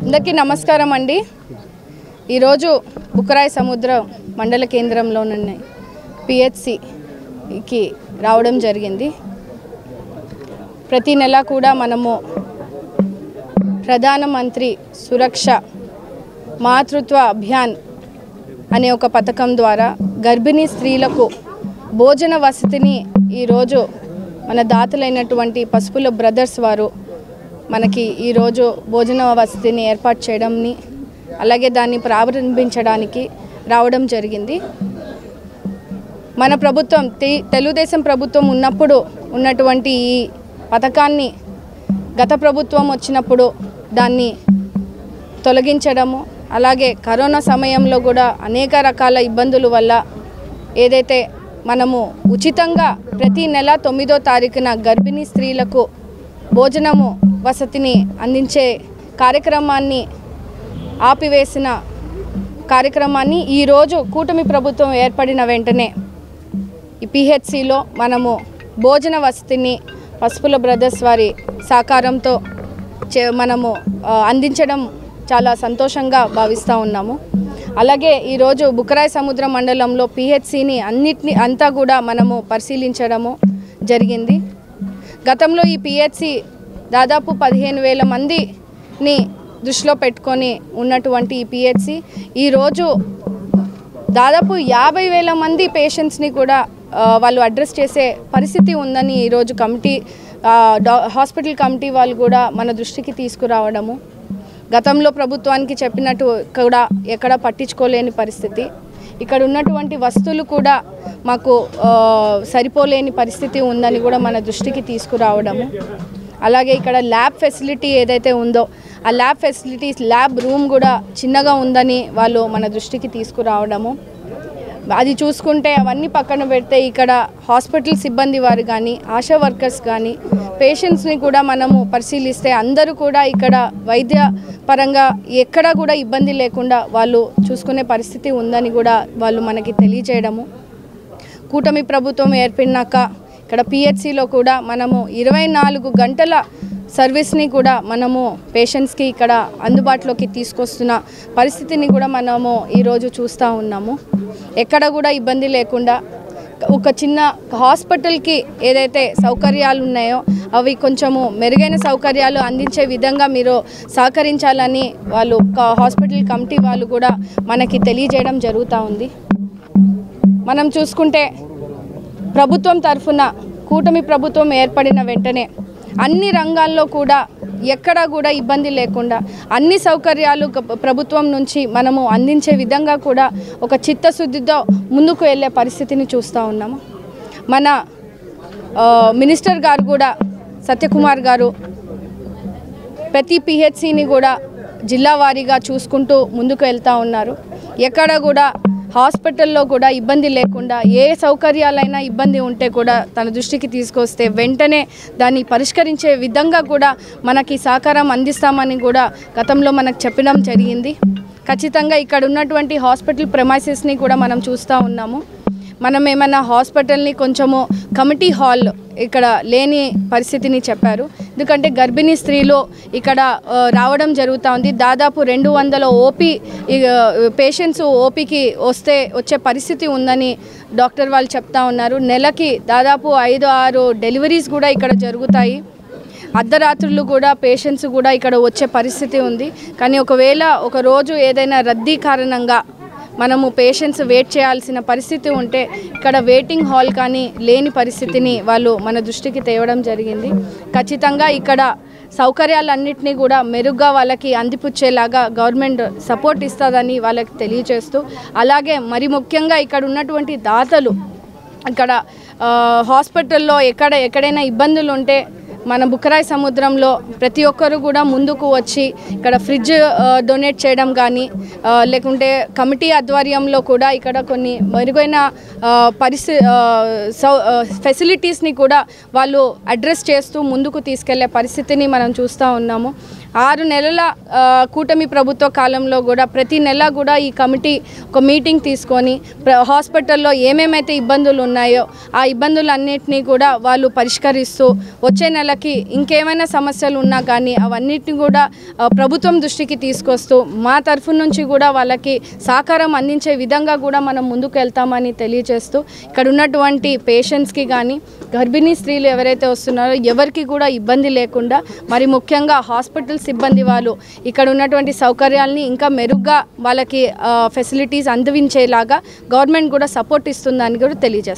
అందరికీ నమస్కారం అండి। ఈరోజు బుక్కరాయ సముద్ర మండల కేంద్రంలోని పిహెచ్సికి రావడం జరిగింది। ప్రతి నెల కూడా మనము ప్రధానమంత్రి సురక్ష మాతృత్వ అభియాన్ అనే ఒక పథకం ద్వారా గర్భిణీ స్త్రీలకు భోజన వసతిని ఈరోజు మన దాతలైనటువంటి పసుపుల బ్రదర్స్ వారు మనకి ఈ రోజు భోజన వసతిని ఏర్పాటు చేయడంని అలాగే దాన్ని ప్రారంభించడానికి రావడం జరిగింది। మన ప్రభుత్వం తెలుగుదేశం ప్రభుత్వం ఉన్నప్పుడు ఉన్నటువంటి ఈ పథకాన్ని గత ప్రభుత్వం వచ్చినప్పుడు దాన్ని తొలగించడము అలాగే కరోనా సమయంలో కూడా అనేక రకాల ఇబ్బందుల వల్ల ఏదైతే మనము ఉచితంగా ప్రతి నెల 9వ తారీఖున గర్భిణీ స్త్రీలకు భోజనము వసతిని అందించే కార్యక్రమాన్ని ఆపివేసిన కార్యక్రమాన్ని ఈ రోజు కూటమి ప్రభుత్వం ఏర్పడిన వెంటనే ఈ పిహెచ్సిలో మనము భోజన వసతిని పసుపుల బ్రదర్స్ వారి సహకారంతో మనము అందించడం చాలా సంతోషంగా భావిస్తూ ఉన్నాము। అలాగే ఈ రోజు బుక్కరాయ సముద్ర మండలంలో పిహెచ్సిని అంతా కూడా మనము పరిశీలించడము జరిగింది। గతంలో ఈ పిహెచ్సి దాదాపు 15,000 మందిని దృష్టిలో పెట్టుకొని ఉన్నటువంటి ఈ పిహెచ్సి ఈరోజు దాదాపు 50,000 మంది పేషెంట్స్ని కూడా వాళ్ళు అడ్రస్ చేసే పరిస్థితి ఉందని ఈరోజు కమిటీ హాస్పిటల్ కమిటీ వాళ్ళు కూడా మన దృష్టికి తీసుకురావడము, గతంలో ప్రభుత్వానికి చెప్పినట్టు కూడా ఎక్కడ పట్టించుకోలేని పరిస్థితి, ఇక్కడ ఉన్నటువంటి వస్తువులు కూడా మాకు సరిపోలేని పరిస్థితి ఉందని కూడా మన దృష్టికి తీసుకురావడము, అలాగే ఇక్కడ ల్యాబ్ ఫెసిలిటీ ఏదైతే ఉందో ఆ ల్యాబ్ ఫెసిలిటీస్ ల్యాబ్ రూమ్ కూడా చిన్నగా ఉందని వాళ్ళు మన దృష్టికి తీసుకురావడము, అది చూసుకుంటే అవన్నీ పక్కన పెడితే ఇక్కడ హాస్పిటల్ సిబ్బంది వారు కానీ ఆశా వర్కర్స్ కానీ పేషెంట్స్ని కూడా మనము పరిశీలిస్తే అందరూ కూడా ఇక్కడ వైద్య పరంగా ఎక్కడా కూడా ఇబ్బంది లేకుండా వాళ్ళు చూసుకునే పరిస్థితి ఉందని కూడా వాళ్ళు మనకి తెలియజేయడము, కూటమి ప్రభుత్వం ఏర్పడినాక ఇక్కడ పిహెచ్సిలో కూడా మనము 24 గంటల సర్వీస్ని కూడా మనము పేషెంట్స్కి ఇక్కడ అందుబాటులోకి తీసుకొస్తున్న పరిస్థితిని కూడా మనము ఈరోజు చూస్తూ ఉన్నాము। ఎక్కడ కూడా ఇబ్బంది లేకుండా ఒక చిన్న హాస్పిటల్కి ఏదైతే సౌకర్యాలు ఉన్నాయో అవి కొంచెము మెరుగైన సౌకర్యాలు అందించే విధంగా మీరు సహకరించాలని వాళ్ళు హాస్పిటల్ కమిటీ వాళ్ళు కూడా మనకి తెలియజేయడం జరుగుతూ ఉంది। మనం చూసుకుంటే ప్రభుత్వం తరఫున కూటమి ప్రభుత్వం ఏర్పడిన వెంటనే అన్ని రంగాల్లో కూడా ఎక్కడా కూడా ఇబ్బంది లేకుండా అన్ని సౌకర్యాలు ప్రభుత్వం నుంచి మనము అందించే విధంగా కూడా ఒక చిత్తశుద్ధితో ముందుకు వెళ్ళే పరిస్థితిని చూస్తూ ఉన్నాము। మన మినిస్టర్ గారు కూడా సత్యకుమార్ గారు ప్రతి పిహెచ్సిని కూడా జిల్లా వారీగా చూసుకుంటూ ముందుకు వెళ్తూ ఉన్నారు। ఎక్కడ కూడా హాస్పిటల్లో కూడా ఇబ్బంది లేకుండా ఏ సౌకర్యాలైనా ఇబ్బంది ఉంటే కూడా తన దృష్టికి తీసుకొస్తే వెంటనే దాన్ని పరిష్కరించే విధంగా కూడా మనకి సహకారం అందిస్తామని కూడా గతంలో మనకు చెప్పడం జరిగింది। ఖచ్చితంగా ఇక్కడ ఉన్నటువంటి హాస్పిటల్ ప్రెమైసెస్ని కూడా మనం చూస్తూ ఉన్నాము। మనం ఏమైనా హాస్పిటల్ని కొంచెము కమిటీ హాల్ ఇక్కడ లేని పరిస్థితిని చెప్పారు, ఎందుకంటే గర్భిణీ స్త్రీలు ఇక్కడ రావడం జరుగుతూ ఉంది। దాదాపు 200 ఓపీ పేషెంట్స్ ఓపీకి వచ్చే పరిస్థితి ఉందని డాక్టర్ వాళ్ళు చెప్తా ఉన్నారు। నెలకి దాదాపు 5-6 డెలివరీస్ కూడా ఇక్కడ జరుగుతాయి, అర్ధరాత్రులు కూడా పేషెంట్స్ కూడా ఇక్కడ వచ్చే పరిస్థితి ఉంది। కానీ ఒకవేళ ఒక రోజు ఏదైనా రద్దీ కారణంగా మనము పేషెంట్స్ వెయిట్ చేయాల్సిన పరిస్థితి ఉంటే ఇక్కడ వెయిటింగ్ హాల్ కానీ లేని పరిస్థితిని వాళ్ళు మన దృష్టికి తేవడం జరిగింది। ఖచ్చితంగా ఇక్కడ సౌకర్యాలన్నింటినీ కూడా మెరుగ్గా వాళ్ళకి అందిపుచ్చేలాగా గవర్నమెంట్ సపోర్ట్ ఇస్తుందని వాళ్ళకి తెలియజేస్తూ, అలాగే మరి ముఖ్యంగా ఇక్కడ ఉన్నటువంటి దాతలు ఇక్కడ హాస్పిటల్లో ఎక్కడైనా ఇబ్బందులు ఉంటే మన బుక్కరాయ సముద్రంలో ప్రతి ఒక్కరు కూడా ముందుకు వచ్చి ఇక్కడ ఫ్రిడ్జ్ డొనేట్ చేయడం కానీ లేకుంటే కమిటీ ఆధ్వర్యంలో కూడా ఇక్కడ కొన్ని మెరుగైన ఫెసిలిటీస్ని కూడా వాళ్ళు అడ్రస్ చేస్తూ ముందుకు తీసుకెళ్లే పరిస్థితిని మనం చూస్తూ ఉన్నాము। 6 నెలల కూటమి ప్రభుత్వ కాలంలో కూడా ప్రతి నెల కూడా ఈ కమిటీ ఒక మీటింగ్ తీసుకొని హాస్పిటల్లో ఏమేమైతే ఇబ్బందులు ఉన్నాయో ఆ ఇబ్బందులన్నింటినీ కూడా వాళ్ళు పరిష్కరిస్తూ వచ్చే నెలకి ఇంకేమైనా సమస్యలు ఉన్నా కానీ అవన్నిటిని కూడా ప్రభుత్వం దృష్టికి తీసుకొస్తూ మా తరఫు నుంచి కూడా వాళ్ళకి సహకారం అందించే విధంగా కూడా మనం ముందుకు వెళ్తామని తెలియజేస్తూ ఇక్కడ ఉన్నటువంటి పేషెంట్స్కి కానీ గర్భిణీ స్త్రీలు ఎవరైతే వస్తున్నారో ఎవరికి కూడా ఇబ్బంది లేకుండా మరి ముఖ్యంగా హాస్పిటల్ సిబ్బంది వాళ్ళు ఇక్కడ ఉన్నటువంటి సౌకర్యాలని ఇంకా మెరుగ్గా వాళ్ళకి ఫెసిలిటీస్ అందించేలాగా గవర్నమెంట్ కూడా సపోర్ట్ ఇస్తుందని కూడా తెలియజేస్తారు.